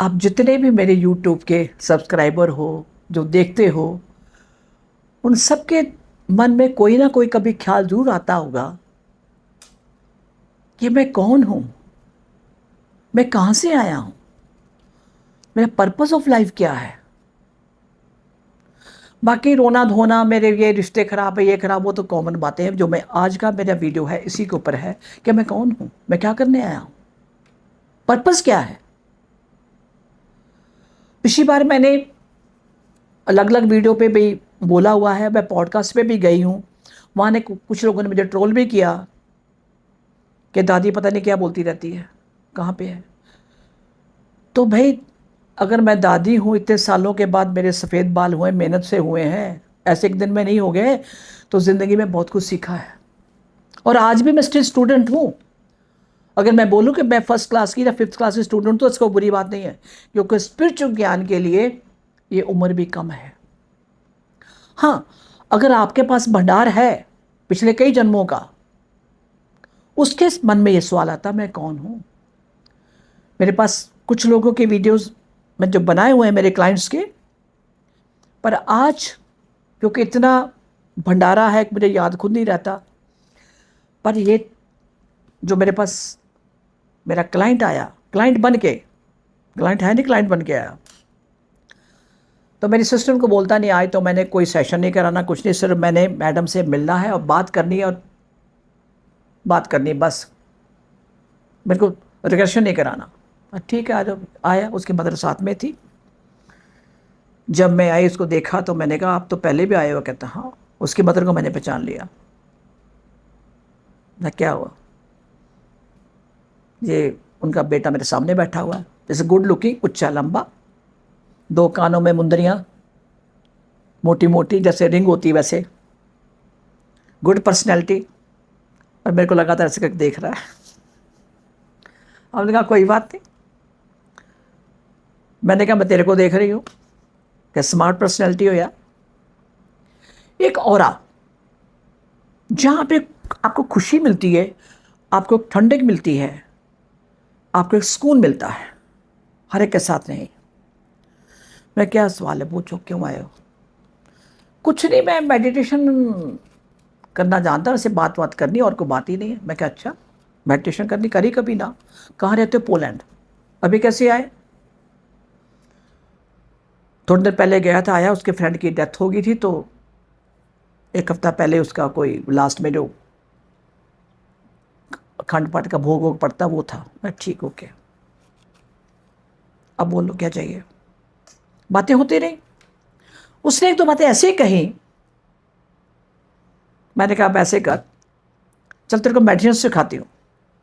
आप जितने भी मेरे यूट्यूब के सब्सक्राइबर हो, जो देखते हो, उन सब के मन में कोई ना कोई कभी ख्याल ज़रूर आता होगा कि मैं कौन हूँ, मैं कहाँ से आया हूँ, मेरा पर्पस ऑफ लाइफ क्या है। बाकी रोना धोना, मेरे ये रिश्ते खराब है, ये खराब, वो तो कॉमन बातें हैं। जो मैं आज का मेरा वीडियो है इसी के ऊपर है कि मैं कौन हूँ, मैं क्या करने आया हूँ, पर्पस क्या है। पिछली बार मैंने अलग अलग वीडियो पे भी बोला हुआ है, मैं पॉडकास्ट पे भी गई हूँ, वहाँ ने कुछ लोगों ने मुझे ट्रोल भी किया कि दादी पता नहीं क्या बोलती रहती है, कहाँ पे है। तो भाई, अगर मैं दादी हूँ, इतने सालों के बाद मेरे सफ़ेद बाल हुए, मेहनत से हुए हैं, ऐसे एक दिन में नहीं हो गए, तो ज़िंदगी में बहुत कुछ सीखा है। और आज भी मैं स्टिल स्टूडेंट हूँ। अगर मैं बोलूँ कि मैं फर्स्ट क्लास की या फिफ्थ क्लास की स्टूडेंट, तो इसको बुरी बात नहीं है, क्योंकि स्पिरिचुअल ज्ञान के लिए ये उम्र भी कम है। हाँ, अगर आपके पास भंडार है पिछले कई जन्मों का, उसके मन में ये सवाल आता, मैं कौन हूँ। मेरे पास कुछ लोगों के वीडियोस मैं जो बनाए हुए हैं मेरे क्लाइंट्स के, पर आज क्योंकि इतना भंडारा है कि मुझे याद खुद नहीं रहता, पर ये जो मेरे पास मेरा क्लाइंट आया, क्लाइंट बन के, क्लाइंट है नहीं, क्लाइंट बन के आया, तो मेरी सिस्टर को बोलता नहीं, आए तो मैंने कोई सेशन नहीं कराना, कुछ नहीं, सिर्फ मैंने मैडम से मिलना है और बात करनी है, और बात करनी बस, मेरे को रिग्रेशन नहीं कराना। ठीक है, आ जाओ। आया, उसकी मदर साथ में थी। जब मैं आई, उसको देखा, तो मैंने कहा आप तो पहले भी आए हो। कहता हाँ। उसकी मदर को मैंने पहचान लिया। ना क्या हुआ, ये उनका बेटा मेरे सामने बैठा हुआ है, जैसे गुड लुकिंग, उच्चा लंबा, दो कानों में मुंदरियाँ, मोटी मोटी जैसे रिंग होती है वैसे, गुड पर्सनैलिटी। और मेरे को लगा था ऐसे करके देख रहा है। हमने कहा कोई बात नहीं। मैंने कहा मैं तेरे को देख रही हूँ, क्या स्मार्ट पर्सनैलिटी हो यार। एक ऑरा, जहाँ पे आपको खुशी मिलती है, आपको ठंडक मिलती है, आपको एक सुकून मिलता है, हर एक के साथ नहीं। मैं क्या सवाल है, पूछो क्यों आए हो। कुछ नहीं, मैं मेडिटेशन करना जानता हूँ, वैसे बात बात करनी और कोई बात ही नहीं है। मैं क्या, अच्छा मेडिटेशन करनी, करी कभी ना। कहाँ रहते हो, पोलैंड। अभी कैसे आए। थोड़ी देर पहले गया था, आया, उसके फ्रेंड की डेथ हो गई थी, तो एक हफ्ता पहले उसका कोई लास्ट में जो अखंड पाठ का भोग वोग पड़ता वो था। मैं ठीक, ओके, अब बोलो क्या चाहिए। बातें होती रही। उसने एक दो बातें ऐसे ही कही। मैंने कहा आप ऐसे कर, चल तेरे को मेडिटेशन सिखाती हूँ,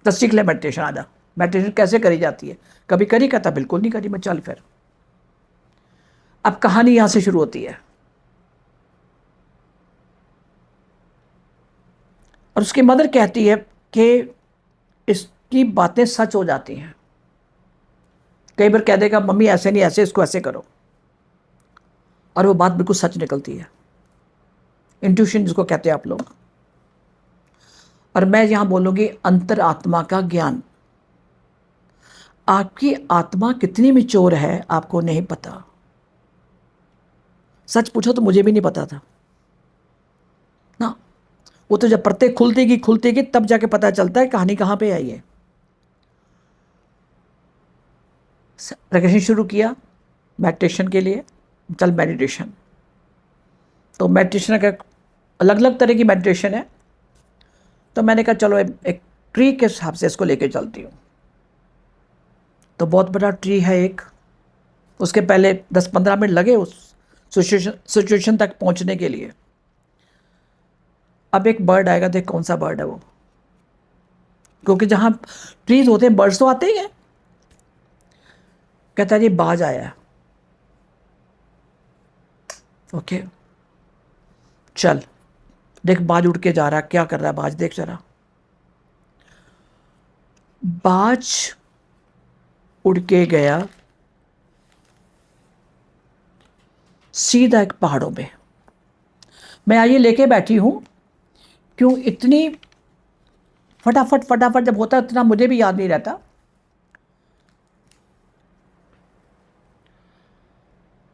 तो सीख ले मेडिटेशन, आजा। मेडिटेशन कैसे करी जाती है, कभी करी। कहता बिल्कुल नहीं करी। मैं चल फिर। अब कहानी यहां से शुरू होती है। और उसकी मदर कहती है कि इसकी बातें सच हो जाती हैं। कई बार कह देगा मम्मी ऐसे नहीं, ऐसे, इसको ऐसे करो, और वो बात बिल्कुल सच निकलती है। इंट्यूशन जिसको कहते हैं आप लोग। और मैं यहां बोलूंगी अंतर आत्मा का ज्ञान। आपकी आत्मा कितनी मिच्योर है आपको नहीं पता। सच पूछो तो मुझे भी नहीं पता था ना। वो तो जब परतें खुलती गई तब जाके पता चलता है कहानी कहाँ पे आई है। प्रैक्टिस शुरू किया मेडिटेशन के लिए। चल मेडिटेशन, तो मेडिटेशन का अलग अलग तरह की मेडिटेशन है। तो मैंने कहा चलो एक ट्री के हिसाब से इसको लेके चलती हूँ। तो बहुत बड़ा ट्री है एक। उसके पहले 10-15 मिनट लगे उस सिचुएशन तक पहुँचने के लिए। अब एक बर्ड आएगा, देख कौन सा बर्ड है वो, क्योंकि जहाँ ट्रीज होते हैं बर्ड्स तो आते ही हैं। कहता है जी बाज आया है। ओके, चल देख बाज उड़ के जा रहा है, क्या कर रहा है बाज, देख जरा। बाज उड़ के गया सीधा एक पहाड़ों पे। मैं आइए लेके बैठी हूं, क्यों इतनी फटाफट जब होता है इतना मुझे भी याद नहीं रहता।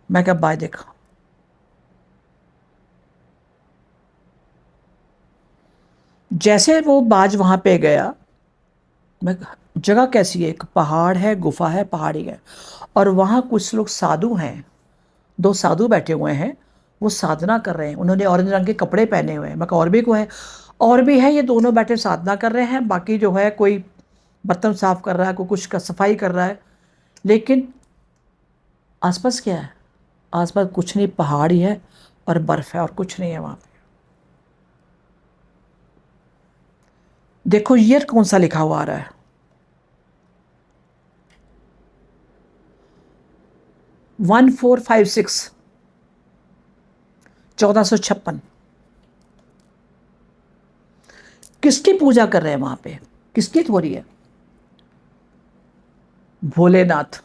मैं क्या बाय देखा। जैसे वो बाज वहां पे गया, मैं, जगह कैसी है, एक पहाड़ है, गुफा है, पहाड़ी है, और वहां कुछ लोग साधु हैं, दो साधु बैठे हुए हैं, वो साधना कर रहे हैं, उन्होंने ऑरेंज रंग के कपड़े पहने हुए हैं। मैं कहा और भी को है, और भी है, ये दोनों बैठे साधना कर रहे हैं, बाकी जो है कोई बर्तन साफ कर रहा है, कोई कुछ का सफाई कर रहा है। लेकिन आसपास क्या है, आसपास कुछ नहीं, पहाड़ ही है और बर्फ है और कुछ नहीं है वहां पे। देखो ईयर कौन सा लिखा हुआ आ रहा है, 1456, 1456। किसकी पूजा कर रहे हैं वहां पे, किसकी हो रही है? भोलेनाथ।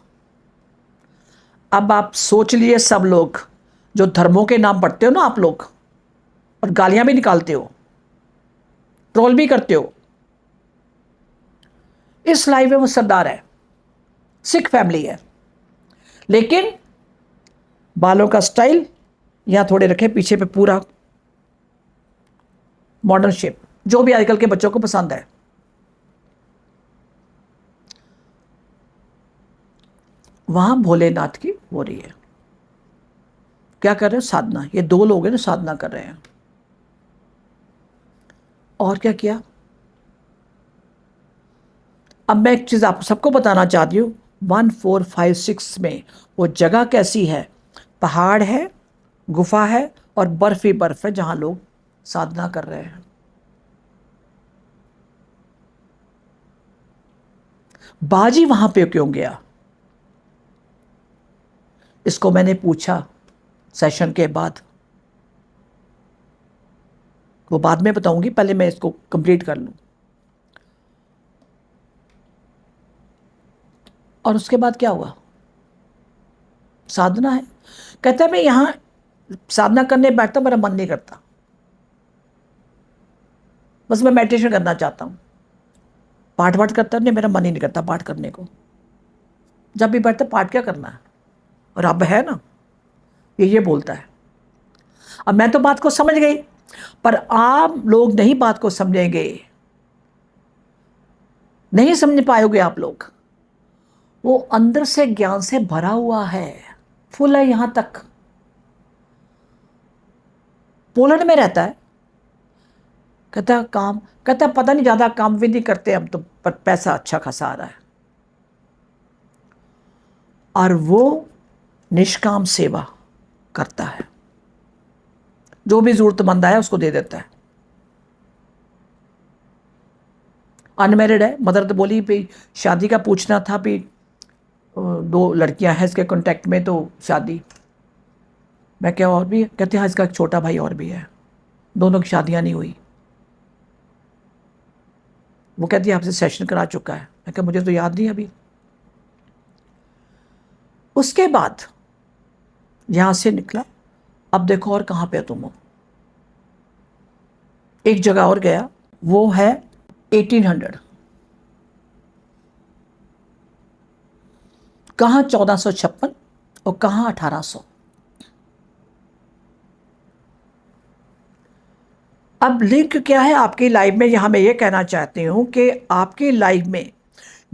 अब आप सोच लिए, सब लोग जो धर्मों के नाम पढ़ते हो ना आप लोग, और गालियां भी निकालते हो, ट्रोल भी करते हो, इस लाइफ में वो सरदार है, सिख फैमिली है, लेकिन बालों का स्टाइल यहां थोड़े रखे पीछे पे, पूरा मॉडर्न शेप, जो भी आजकल के बच्चों को पसंद है। वहां भोलेनाथ की हो रही है। क्या कर रहे हो? साधना। ये दो लोग हैं ना, साधना कर रहे हैं। और क्या किया? अब मैं एक चीज आप सबको बताना चाहती हूँ, 1456 में वो जगह कैसी है, पहाड़ है, गुफा है, और बर्फ ही बर्फ है जहां लोग साधना कर रहे हैं। बाजी वहां पे क्यों गया? इसको मैंने पूछा सेशन के बाद, वो बाद में बताऊंगी, पहले मैं इसको कंप्लीट कर लूं। और उसके बाद क्या हुआ? साधना है, कहता है मैं यहां साधना करने बैठता, मेरा मन नहीं करता, बस मैं मेडिटेशन करना चाहता हूं, पाठ वाठ करता नहीं, मेरा मन ही नहीं करता पाठ करने को। जब भी बैठता, पाठ क्या करना है, रब है ना, ये बोलता है। अब मैं तो बात को समझ गई, पर आप लोग नहीं बात को समझेंगे, नहीं समझ पाओगे आप लोग। वो अंदर से ज्ञान से भरा हुआ है, फुल है यहां तक। पोलैंड में रहता है, कहता काम, कहता पता नहीं ज्यादा काम भी नहीं करते हम तो, पर पैसा अच्छा खासा आ रहा है। और वो निष्काम सेवा करता है, जो भी जरूरतमंद है उसको दे देता है। अनमेरिड है, मदर तो बोली भी शादी का पूछना था भी, दो लड़कियां हैं इसके कांटेक्ट में, तो शादी। मैं क्या और भी है? कहते हैं हाँ इसका एक छोटा भाई और भी है, दोनों की शादियां नहीं हुई। वो कहती है आपसे सेशन करा चुका है। मैं क्या मुझे तो याद नहीं अभी। उसके बाद यहां से निकला, अब देखो और कहां पे तुम हो। एक जगह और गया, वो है 1800, कहां 1456 और कहां 1800। अब लिंक क्या है आपकी लाइफ में, यहां मैं ये कहना चाहती हूं कि आपकी लाइफ में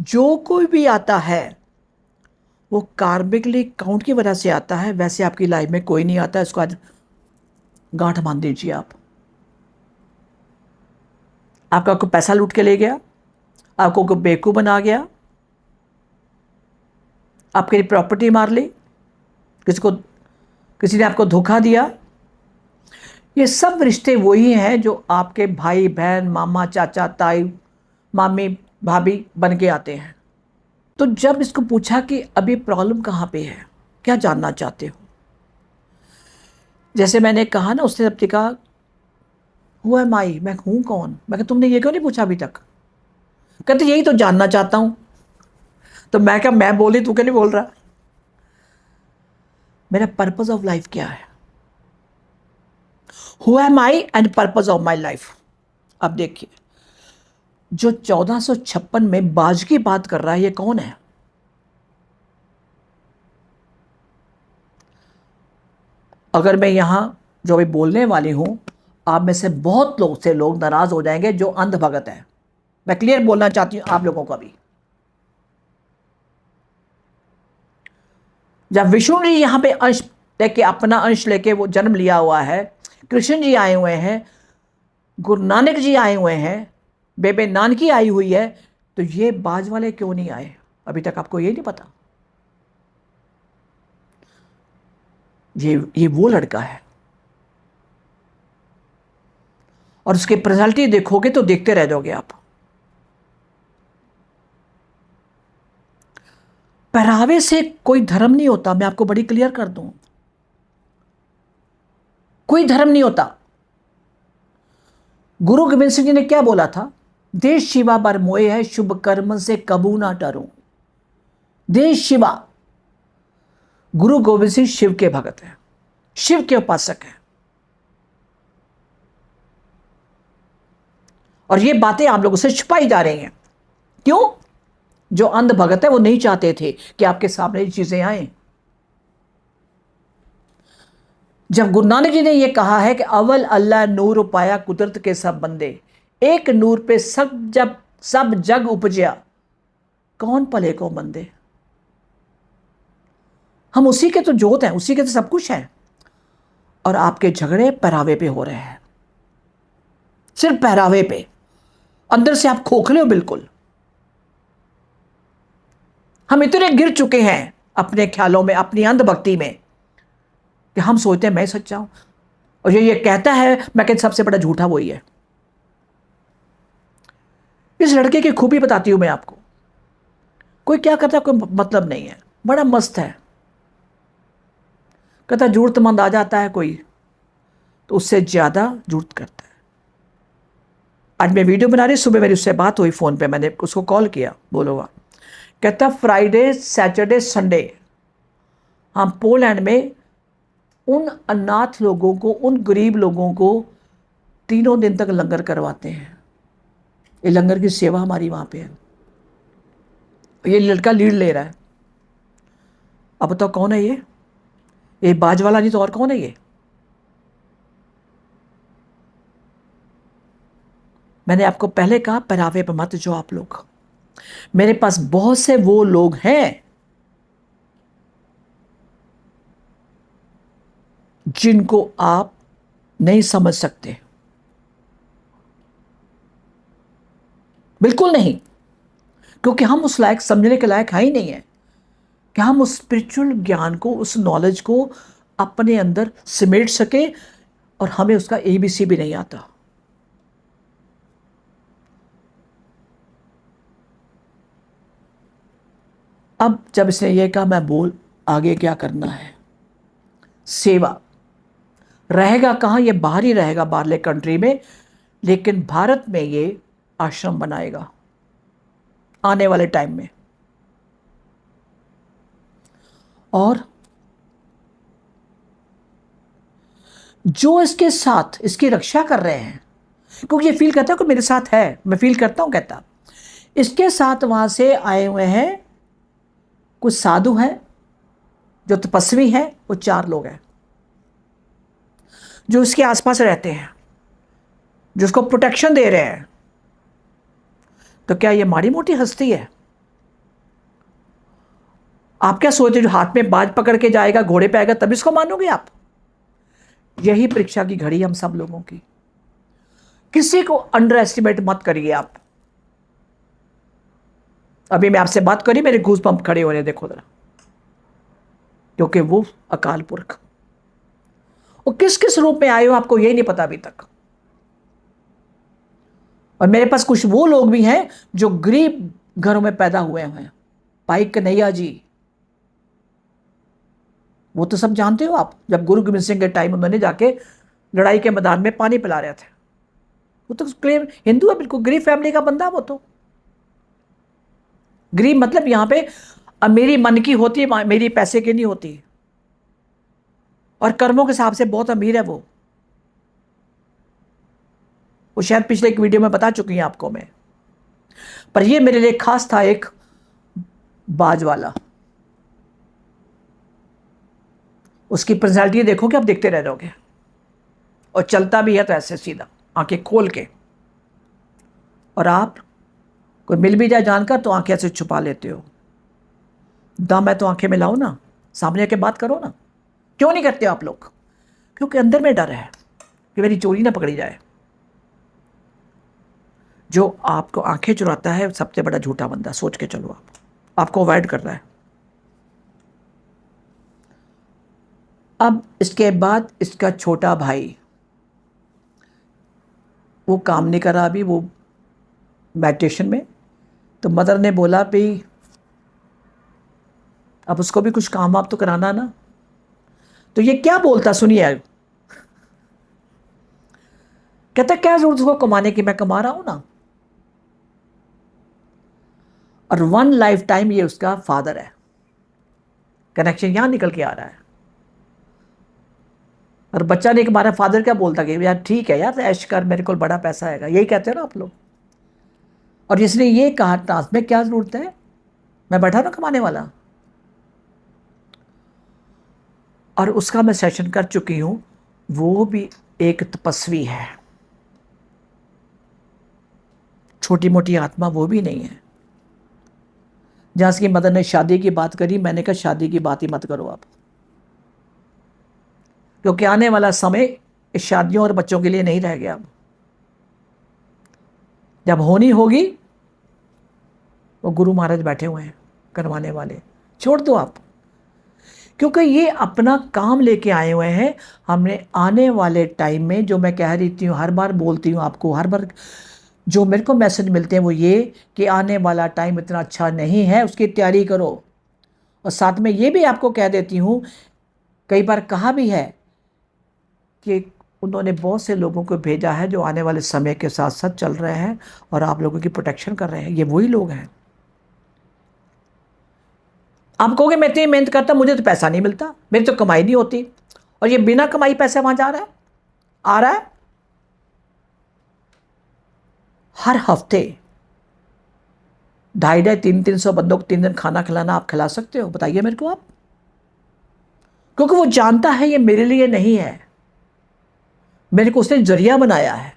जो कोई भी आता है वो कार्मिकली काउंट की वजह से आता है, वैसे आपकी लाइफ में कोई नहीं आता। इसको आज गांठ बांध दीजिए आप। आपका कोई पैसा लूट के ले गया, आपको कोई बेवकूफ बना गया, आपकी प्रॉपर्टी मार ली, किसी ने आपको धोखा दिया, ये सब रिश्ते वही हैं जो आपके भाई बहन, मामा चाचा ताई, मामी भाभी बन के आते हैं। तो जब इसको पूछा कि अभी प्रॉब्लम कहाँ पे है, क्या जानना चाहते हो, जैसे मैंने कहा ना, उसने जब कहा हु एम आई, मैं हूं कौन, मैं कहा तुमने ये क्यों नहीं पूछा अभी तक? कहते यही तो जानना चाहता हूं। तो मैं क्या, मैं बोली तू क्यों नहीं बोल रहा? मेरा पर्पस ऑफ लाइफ क्या है, who am I and purpose of my life. अब देखिए, जो 1456 में बाज की बात कर रहा है, ये कौन है? अगर मैं यहाँ जो अभी बोलने वाली हूँ, आप में से बहुत लोग नाराज हो जाएंगे जो अंध भगत है। मैं क्लियर बोलना चाहती हूँ आप लोगों को भी। जब विष्णु जी यहाँ पे अंश लेके, अपना अंश लेके वो जन्म लिया हुआ है, कृष्ण जी आए हुए हैं, गुरु नानक जी आए हुए हैं, बेबे नानकी आई हुई है, तो ये बाज वाले क्यों नहीं आए? अभी तक आपको ये नहीं पता। ये वो लड़का है, और उसकी पर्सनालिटी देखोगे तो देखते रह जाओगे आप। पहरावे से कोई धर्म नहीं होता, मैं आपको बड़ी क्लियर कर दूं, कोई धर्म नहीं होता। गुरु गोविंद सिंह जी ने क्या बोला था? देश शिवा बर मोए है, शुभ कर्म से कबू ना डरो। देश शिवा, गुरु गोविंद सिंह शिव के भगत हैं, शिव के उपासक हैं। और ये बातें आप लोगों से छुपाई जा रही हैं। क्यों? जो अंध भगत है वो नहीं चाहते थे कि आपके सामने ये चीजें आए। जब गुरु नानक जी ने यह कहा है कि अव्वल अल्लाह नूर पाया कुदरत के सब बंदे, एक नूर पे सब जग उपजया, कौन पले को मंदे। हम उसी के तो जोत हैं, उसी के तो सब कुछ है। और आपके झगड़े पहरावे पे हो रहे हैं, सिर्फ पहरावे पे। अंदर से आप खोखले हो बिल्कुल। हम इतने गिर चुके हैं अपने ख्यालों में, अपनी अंधभक्ति में, कि हम सोचते हैं मैं सच्चा हूं, और ये कहता है, मैं कहता सबसे बड़ा झूठा वही है। इस लड़के की खूबी बताती हूं मैं आपको। कोई क्या करता है कोई मतलब नहीं है, बड़ा मस्त है। कहता जरूरतमंद आ जाता है कोई तो उससे ज्यादा जरूरत करता है। आज मैं वीडियो बना रही, सुबह मेरी उससे बात हुई फोन पे, मैंने उसको कॉल किया, बोलोगा। कहता फ्राइडे सैटरडे संडे हम पोलैंड में उन अनाथ लोगों को, उन गरीब लोगों को 3 दिन तक लंगर करवाते हैं। ये लंगर की सेवा हमारी वहां पे है। ये लड़का लीड ले रहा है। अब बताओ कौन है ये बाज वाला नहीं तो और कौन है ये? मैंने आपको पहले कहा पहरावे पर मत जो आप लोग। मेरे पास बहुत से वो लोग हैं जिनको आप नहीं समझ सकते, बिल्कुल नहीं, क्योंकि हम उस लायक, समझने के लायक है ही नहीं है कि हम उस स्पिरिचुअल ज्ञान को, उस नॉलेज को अपने अंदर समेट सके, और हमें उसका ABC भी नहीं आता। अब जब इसने ये कहा, मैं बोल आगे क्या करना है। सेवा रहेगा कहाँ? ये बाहर ही रहेगा, बाहरले कंट्री में, लेकिन भारत में ये आश्रम बनाएगा आने वाले टाइम में। और जो इसके साथ इसकी रक्षा कर रहे हैं, क्योंकि ये फील करता है कि मेरे साथ है, मैं फील करता हूं, कहता इसके साथ वहां से आए हुए हैं कुछ साधु हैं, जो तपस्वी हैं, वो 4 लोग हैं जो इसके आसपास रहते हैं, जो उसको प्रोटेक्शन दे रहे हैं। तो क्या ये माड़ी मोटी हस्ती है? आप क्या सोचते, जो हाथ में बाज पकड़ के जाएगा, घोड़े पे आएगा, तब इसको मानोगे आप? यही परीक्षा की घड़ी हम सब लोगों की। किसी को अंडर एस्टिमेट मत करिए आप। अभी मैं आपसे बात करी, मेरे घूस पंप खड़े हो रहे, देखो जरा, क्योंकि वो अकाल पुरख, वो किस किस रूप में आए हो आपको यही नहीं पता अभी तक। और मेरे पास कुछ वो लोग भी हैं जो गरीब घरों में पैदा हुए हैं। भाई कन्हैया जी, वो तो सब जानते हो आप, जब गुरु गोविंद सिंह के टाइम उन्होंने जाके लड़ाई के मैदान में पानी पिला रहे थे। वो तो क्लेम हिंदू है, बिल्कुल गरीब फैमिली का बंदा। वो तो गरीब मतलब यहां पे मेरी मन की होती है, मेरी पैसे की नहीं होती, और कर्मों के हिसाब से बहुत अमीर है वो शायद पिछले एक वीडियो में बता चुकी हैं आपको मैं। पर ये मेरे लिए खास था, एक बाज वाला। उसकी पर्सनैलिटी देखो कि आप देखते रह जाओगे, और चलता भी है तो ऐसे सीधा आंखें खोल के, और आप कोई मिल भी जाए जानकर तो आंखें ऐसे छुपा लेते हो। दम है तो आंखें मिलाओ ना, सामने आके बात करो ना। क्यों नहीं करते आप लोग? क्योंकि अंदर में डर है कि मेरी चोरी ना पकड़ी जाए। जो आपको आंखें चुराता है सबसे बड़ा झूठा बंदा, सोच के चलो। आपको अवॉइड कर रहा है। अब इसके बाद इसका छोटा भाई, वो काम नहीं कर रहा अभी, वो मेडिटेशन में। तो मदर ने बोला भाई अब उसको भी कुछ काम आप तो कराना ना। तो ये क्या बोलता सुनिए, कहता क्या जरूरत उसको कमाने की, मैं कमा रहा हूं ना। और वन लाइफ टाइम ये उसका फादर है। कनेक्शन यहां निकल के आ रहा है। और बच्चा ने हमारा फादर क्या बोलता कि यार ठीक है यार, ऐश कर, मेरे को बड़ा पैसा आएगा, यही कहते हो ना आप लोग। और जिसने ये कहा टास्क में क्या जरूरत है, मैं बैठा ना कमाने वाला। और उसका मैं सेशन कर चुकी हूं, वो भी एक तपस्वी है, छोटी मोटी आत्मा वो भी नहीं है। जहां की मदर ने शादी की बात करी, मैंने कहा शादी की बात ही मत करो आप, क्योंकि आने वाला समय शादियों और बच्चों के लिए नहीं रह गया। जब होनी होगी, वो गुरु महाराज बैठे हुए हैं करवाने वाले, छोड़ दो आप। क्योंकि ये अपना काम लेके आए हुए हैं। हमने आने वाले टाइम में, जो मैं कह रही थी हर बार बोलती हूँ आपको, हर बार जो मेरे को मैसेज मिलते हैं वो ये कि आने वाला टाइम इतना अच्छा नहीं है, उसकी तैयारी करो। और साथ में ये भी आपको कह देती हूँ, कई बार कहा भी है कि उन्होंने बहुत से लोगों को भेजा है जो आने वाले समय के साथ साथ चल रहे हैं और आप लोगों की प्रोटेक्शन कर रहे हैं। ये वही लोग हैं। आप कहोगे मैं इतनी मेहनत करता, मुझे तो पैसा नहीं मिलता, मेरी तो कमाई नहीं होती, और ये बिना कमाई पैसे वहां जा रहा है, आ रहा है। हर हफ्ते 250-300 बंदों को 3 दिन खाना खिलाना आप खिला सकते हो? बताइए मेरे को आप। क्योंकि वो जानता है ये मेरे लिए नहीं है, मेरे को उसने जरिया बनाया है।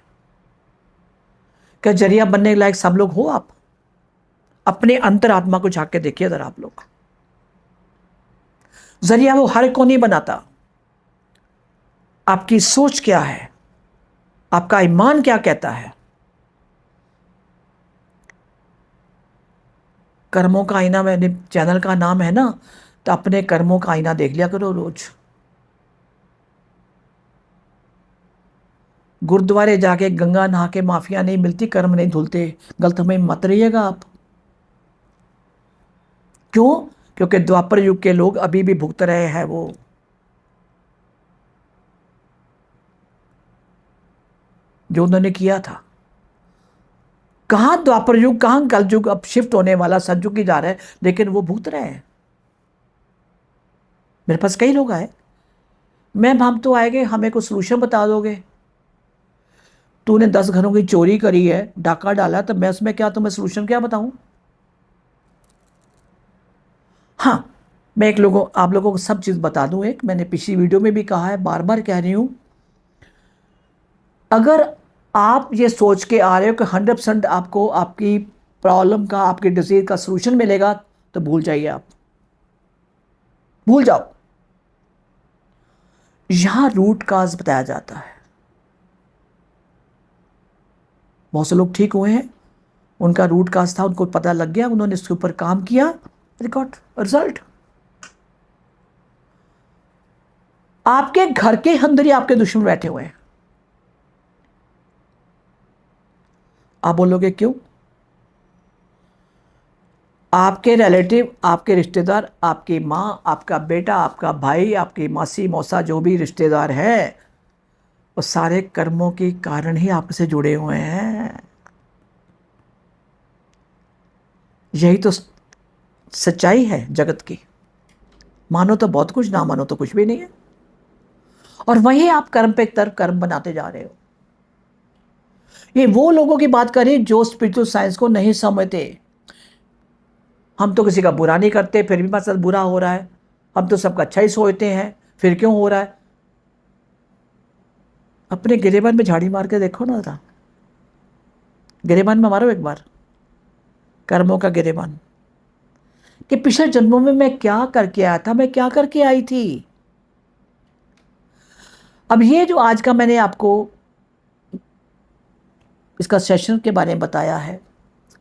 क्या जरिया बनने लायक सब लोग हो आप? अपने अंतरात्मा को झांक के देखिए अगर आप लोग। जरिया वो हर को नहीं बनाता। आपकी सोच क्या है, आपका ईमान क्या कहता है। कर्मों का आईना, मैंने चैनल का नाम है ना, तो अपने कर्मों का आईना देख लिया करो रोज। गुरुद्वारे जाके गंगा नहा के माफिया नहीं मिलती, कर्म नहीं धुलते, गलत में मत रहिएगा आप। क्यों? क्योंकि द्वापर युग के लोग अभी भी भुगत रहे हैं वो। जो उन्होंने किया था। कहां द्वापर युग, कहां कल युग, अब शिफ्ट होने वाला सतयुग की जा रहा है, लेकिन वो भुगत रहे हैं। मेरे पास कई लोग आए, मैम हम तो आएंगे, हमें कुछ सोल्यूशन बता दोगे। तूने 10 घरों की चोरी करी है, डाका डाला, तो मैं उसमें क्या तुम्हें सोल्यूशन क्या बताऊं? हाँ, मैं आप लोगों को सब चीज़ बता दूं। एक मैंने पिछली वीडियो में भी कहा है, बार बार कह रही हूं, अगर आप ये सोच के आ रहे हो कि 100% आपको आपकी प्रॉब्लम का, आपकी डिजीज का सोल्यूशन मिलेगा, तो भूल जाइए आप, भूल जाओ। यहां रूट काज बताया जाता है। बहुत से लोग ठीक हुए हैं, उनका रूट काज था, उनको पता लग गया, उन्होंने इसके ऊपर काम किया, रिकॉर्ड रिजल्ट। आपके घर के अंदर ही आपके दुश्मन बैठे हुए हैं। आप बोलोगे क्यों? आपके रिलेटिव, आपके रिश्तेदार, आपकी माँ, आपका बेटा, आपका भाई, आपकी मासी मौसा, जो भी रिश्तेदार है, वो सारे कर्मों के कारण ही आपसे जुड़े हुए हैं। यही तो सच्चाई है जगत की। मानो तो बहुत कुछ, ना मानो तो कुछ भी नहीं है। और वही आप कर्म पे तरफ कर्म बनाते जा रहे हो। ये वो लोगों की बात करें जो स्पिरिचुअल साइंस को नहीं समझते। हम तो किसी का बुरा नहीं करते, फिर भी हमारे साथ बुरा हो रहा है। हम तो सबका अच्छा ही सोचते हैं, फिर क्यों हो रहा है? अपने गिरेबान में झाड़ी मार के देखो ना जरा, गिरेबान में मारो एक बार, कर्मों का गिरेबान, कि पिछले जन्मों में मैं क्या करके आया था, मैं क्या करके आई थी। अब ये जो आज का मैंने आपको इसका सेशन के बारे में बताया है,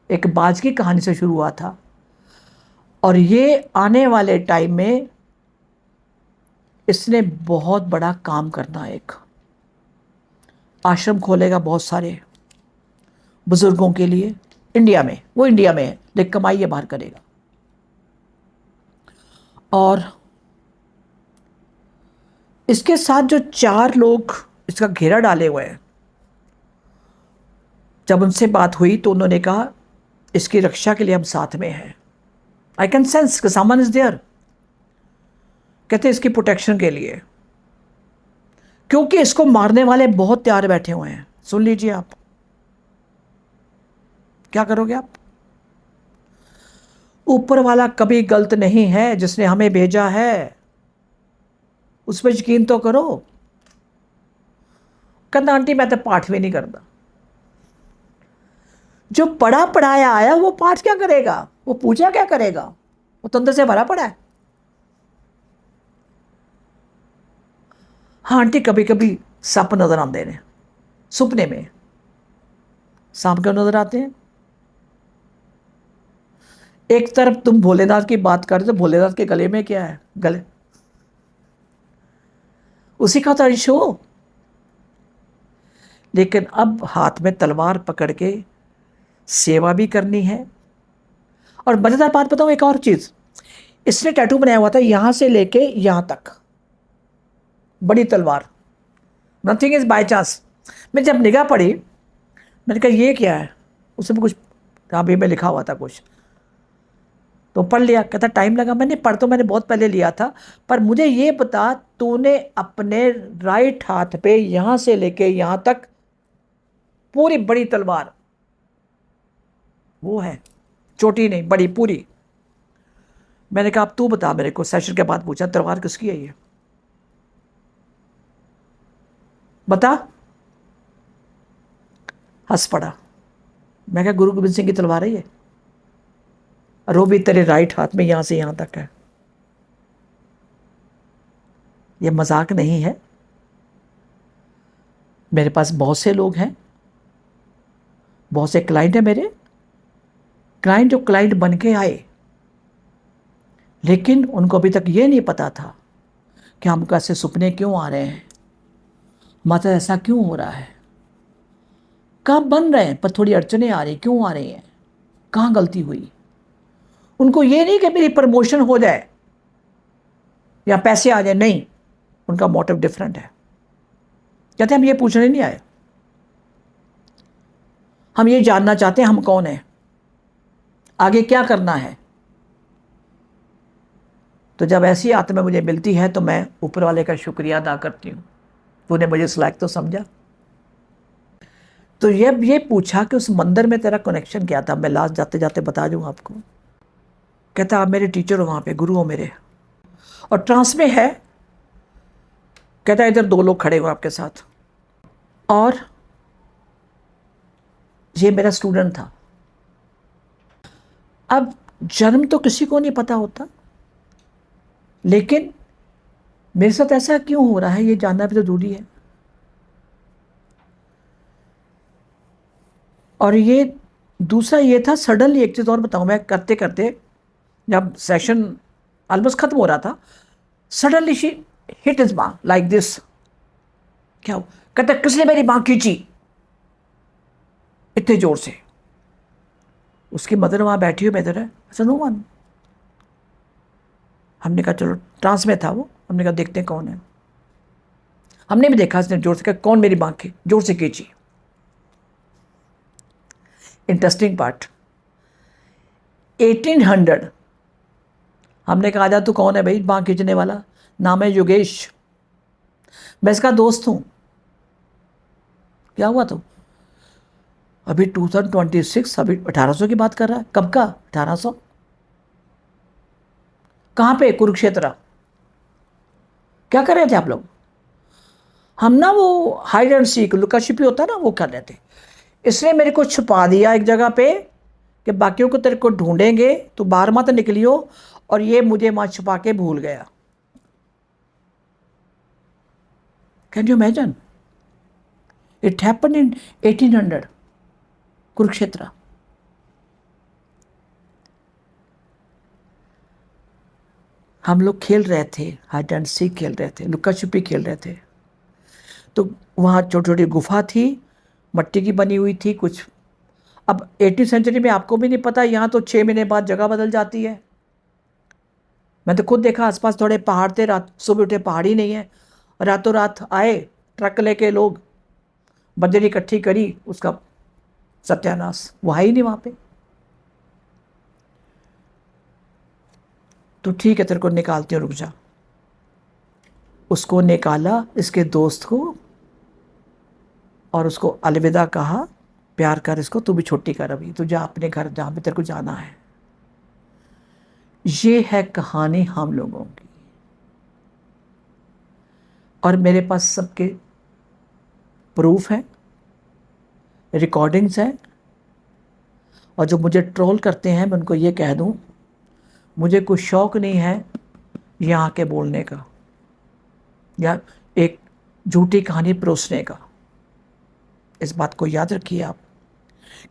एक बाज की कहानी से शुरू हुआ था, और ये आने वाले टाइम में इसने बहुत बड़ा काम करना है। एक आश्रम खोलेगा बहुत सारे बुजुर्गों के लिए इंडिया में, वो इंडिया में है लेकिन कमाई ये बाहर करेगा। और इसके साथ जो 4 लोग इसका घेरा डाले हुए हैं, जब उनसे बात हुई तो उन्होंने कहा इसकी रक्षा के लिए हम साथ में हैं। I can sense someone is there, कहते हैं इसकी प्रोटेक्शन के लिए, क्योंकि इसको मारने वाले बहुत तैयार बैठे हुए हैं। सुन लीजिए, आप क्या करोगे? आप, ऊपर वाला कभी गलत नहीं है, जिसने हमें भेजा है उस पर यकीन तो करो। कहना आंटी मैं तो पाठ भी नहीं करता। जो पढ़ा पढ़ाया आया वो पाठ क्या करेगा, वो पूजा क्या करेगा, वो तो अंदर से भरा पड़ा है। हाँ आंटी कभी कभी सप नजर आते हैं, सुपने में सांप क्यों नजर आते हैं? एक तरफ तुम भोलेनाथ की बात कर रहे हो, भोलेनाथ के गले में क्या है? गले उसी का तो अंश हो। लेकिन अब हाथ में तलवार पकड़ के सेवा भी करनी है। और मजेदार बात बताऊं, एक और चीज, इसने टैटू बनाया हुआ था यहां से लेके यहां तक, बड़ी तलवार। Nothing is by chance. मैं जब निगाह पड़ी, मैंने कहा ये क्या है, उसमें कुछ अभी में लिखा हुआ था कुछ, तो पढ़ लिया। कहता टाइम लगा, मैंने बहुत पहले लिया था, पर मुझे ये बता तूने अपने राइट हाथ पे यहां से लेके यहां तक पूरी बड़ी तलवार, वो है, छोटी नहीं बड़ी पूरी। मैंने कहा अब तू बता मेरे को, सेशन के बाद पूछा तलवार किसकी है ये, बता। हंस पड़ा। मैं कहा गुरु गोबिंद सिंह की तलवार है ये, और वो भी तेरे राइट हाथ में यहां से यहां तक है। ये मजाक नहीं है। मेरे पास बहुत से लोग हैं, बहुत से क्लाइंट हैं मेरे, क्लाइंट जो क्लाइंट बन के आए, लेकिन उनको अभी तक ये नहीं पता था कि हमको ऐसे सपने क्यों आ रहे हैं, हमारे ऐसा क्यों हो रहा है, कब बन रहे हैं, पर थोड़ी अड़चने आ रही, क्यों आ रही हैं, कहाँ गलती हुई। उनको ये नहीं कि मेरी प्रमोशन हो जाए या पैसे आ जाए, नहीं, उनका मोटिव डिफरेंट है। कहते हम ये पूछने नहीं आए, हम ये जानना चाहते हैं हम कौन है, आगे क्या करना है। तो जब ऐसी आत्मा मुझे मिलती है तो मैं ऊपर वाले का शुक्रिया अदा करती हूँ, तूने मुझे इस लायक तो समझा। तो ये पूछा कि उस मंदिर में तेरा कनेक्शन क्या था, मैं लास्ट जाते जाते बता दूँ आपको। कहता आप मेरे टीचर हो, वहाँ पे गुरु हो मेरे, और ट्रांस में है। कहता इधर 2 लोग खड़े हो आपके साथ, और ये मेरा स्टूडेंट था। अब जन्म तो किसी को नहीं पता होता, लेकिन मेरे साथ ऐसा क्यों हो रहा है ये जानना भी तो जरूरी है। और ये दूसरा ये था, सडनली एक चीज़ और बताऊं, मैं करते करते जब सेशन ऑलमोस्ट खत्म हो रहा था, सडनली शी हिट इज माँ लाइक दिस। क्या हो? कहता किसने मेरी माँ खींची इतने जोर से। उसकी मदर वहाँ बैठी हुई, मैं इधर है, ऐसा नो वन। हमने कहा चलो, ट्रांस में था वो, हमने कहा देखते हैं कौन है। हमने भी देखा, उसने जोर से कहा कौन मेरी माँ की जोर से खींची। इंटरेस्टिंग पार्ट, 1800, हमने कहा जा तू कौन है भाई बाँ खींचने वाला? नाम है योगेश, मैं इसका दोस्त हूँ। क्या हुआ तो? अभी 2026, अभी 1800 की बात कर रहा है, कब का 1800? कहाँ पे? कुरुक्षेत्र। क्या कर रहे थे आप लोग? हम ना वो हाइड एंड सीक, लुका छिपी होता है ना, वो कर रहे थे। इसने मेरे को छुपा दिया एक जगह पे कि बाकियों को तेरे को ढूंढेंगे, तो बाहर मत निकलियो, और ये मुझे वहाँ छुपा के भूल गया। Can you imagine? It happen in 1800, Kurukshetra. हम लोग खेल रहे थे, हाइड एंड सीक खेल रहे थे, लुका छुपी खेल रहे थे। तो वहाँ छोटी छोटी गुफा थी, मट्टी की बनी हुई थी कुछ। अब 18वीं सेंचुरी में आपको भी नहीं पता, यहाँ तो 6 महीने बाद जगह बदल जाती है। मैं तो खुद देखा, आसपास थोड़े पहाड़ थे, रात सुबह उठे पहाड़ ही नहीं है, रातों रात आए ट्रक लेके लोग, बजरी इकट्ठी करी, उसका सत्यानाश, वो है ही नहीं वहाँ पे। तो ठीक है, तेरे को निकालती हूँ, रुक जा। उसको निकाला, इसके दोस्त को, और उसको अलविदा कहा, प्यार कर इसको, तू भी छुट्टी कर, अभी तू जा अपने घर जहाँ पे तेरे को जाना है। ये है कहानी हम लोगों की, और मेरे पास सबके प्रूफ है, रिकॉर्डिंग्स हैं। और जो मुझे ट्रोल करते हैं, मैं उनको ये कह दूं, मुझे कुछ शौक नहीं है यहाँ के बोलने का या एक झूठी कहानी परोसने का। इस बात को याद रखिए आप।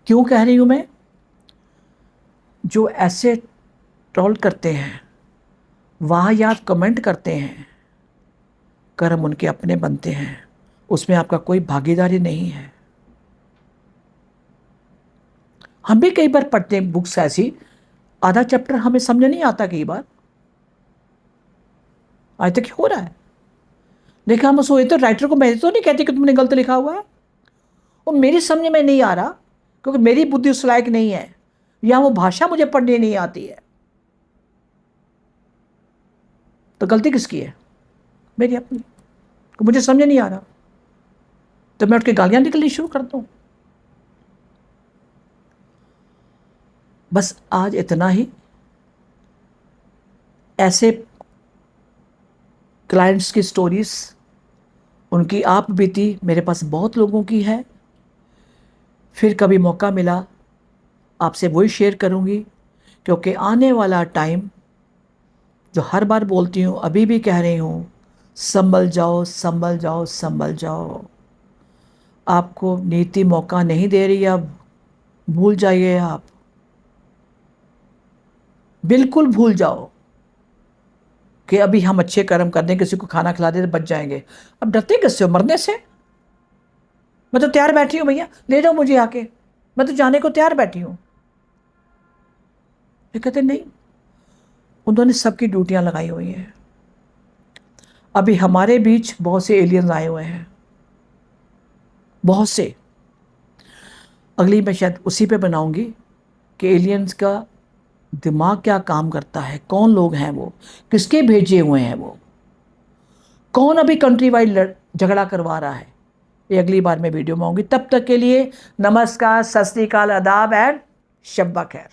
क्यों कह रही हूँ मैं? जो ऐसे ट्रोल करते हैं, वाहियात कमेंट करते हैं, कर्म उनके अपने बनते हैं, उसमें आपका कोई भागीदारी नहीं है। हम भी कई बार पढ़ते हैं बुक्स ऐसी, आधा चैप्टर हमें समझ नहीं आता कई बार, आज तक हो रहा है। लेकिन हम सोचे तो राइटर को मैं तो नहीं कहती कि तुमने गलत लिखा हुआ है, वो मेरी समझ में नहीं आ रहा, क्योंकि मेरी बुद्धि उस लायक नहीं है, या वो भाषा मुझे पढ़नी नहीं आती है। तो गलती किसकी है? मेरी अपनी। तो मुझे समझ नहीं आ रहा, तो मैं उठ के गालियां निकलनी शुरू कर दूं। बस आज इतना ही। ऐसे क्लाइंट्स की स्टोरीज, उनकी आप बीती मेरे पास बहुत लोगों की है। फिर कभी मौका मिला आपसे वही शेयर करूंगी, क्योंकि आने वाला टाइम, जो हर बार बोलती हूँ, अभी भी कह रही हूँ, संभल जाओ, संभल जाओ, संभल जाओ। आपको नीति मौका नहीं दे रही, अब भूल जाइए आप, बिल्कुल भूल जाओ कि अभी हम अच्छे कर्म कर दें, किसी को खाना खिला दें तो बच जाएंगे। अब डरते किससे हो? मरने से? मैं तो तैयार बैठी हूँ भैया, ले जाओ मुझे आके, मैं तो जाने को तैयार बैठी हूँ। ये कहते नहीं, उन्होंने सबकी ड्यूटियां लगाई हुई हैं। अभी हमारे बीच बहुत से एलियंस आए हुए हैं, बहुत से। अगली मैं शायद उसी पे बनाऊंगी कि एलियंस का दिमाग क्या काम करता है, कौन लोग हैं वो, किसके भेजे हुए हैं वो, कौन अभी कंट्री वाइड झगड़ा करवा रहा है। ये अगली बार मैं वीडियो में आऊंगी। तब तक के लिए नमस्कार, सत श्री अकाल, आदाब एंड शब्बा खैर।